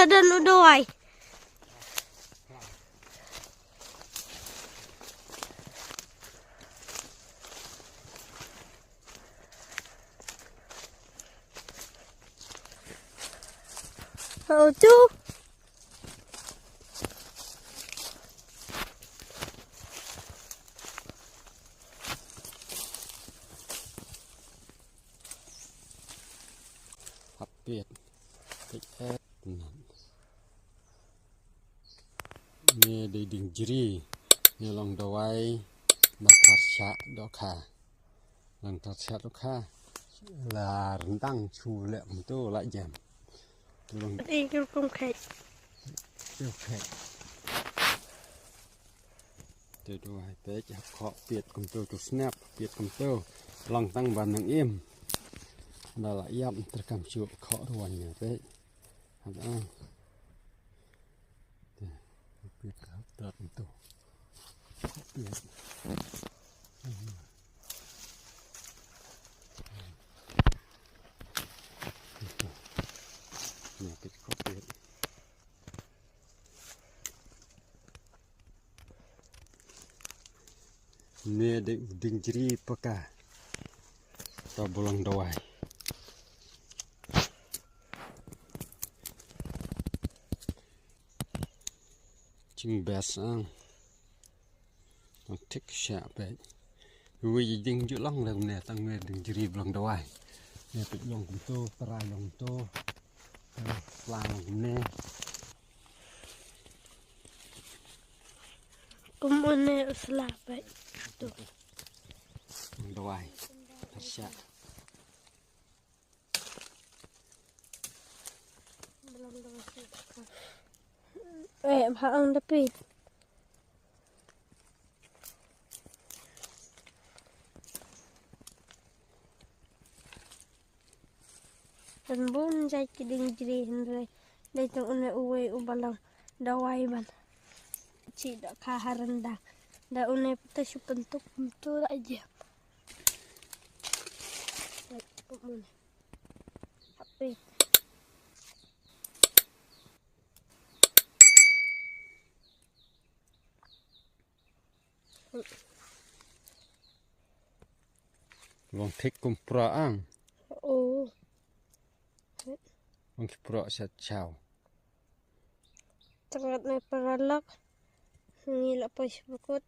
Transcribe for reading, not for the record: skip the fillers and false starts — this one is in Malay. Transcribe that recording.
dan udoy. Oh tu. Hapit. Tiket. Ni di ding jiri. Ni long dawai. Bakar syak doka. Lang tar syak doka. Là rentang chu lẹ tu lại jam. Long Ini kurung kai. okay. Từ đôi hai bé chặt khó biệt cầm tơ cho snap biệt cầm tơ lòng tăng bàn nặng im là lại yam terkam chịu khó rồi nhỉ bé hạt ăn biệt cả tơ cầm tơ biệt nè cái khó biệt nè định jiri peka ta bolang dawai ching bes ang nó thích xạ bé vì dinh chữ long lần nè tăng nguyên định jiri bolang dawai nè bị long cũng tô para long tô lang nè Kumune uslapai. Tu. Dawai tasya Bang tapi. Dan bun jai kiding jiri hindre. Dai tu une uwe ubalang dawai ban. Ci dak kaharanda. Da une peta supentuk tu aja. Kumune. Tapi long thích cùng pro ang oh. long pro sát chào Tengah naik peralak. Ngilak pas bukut.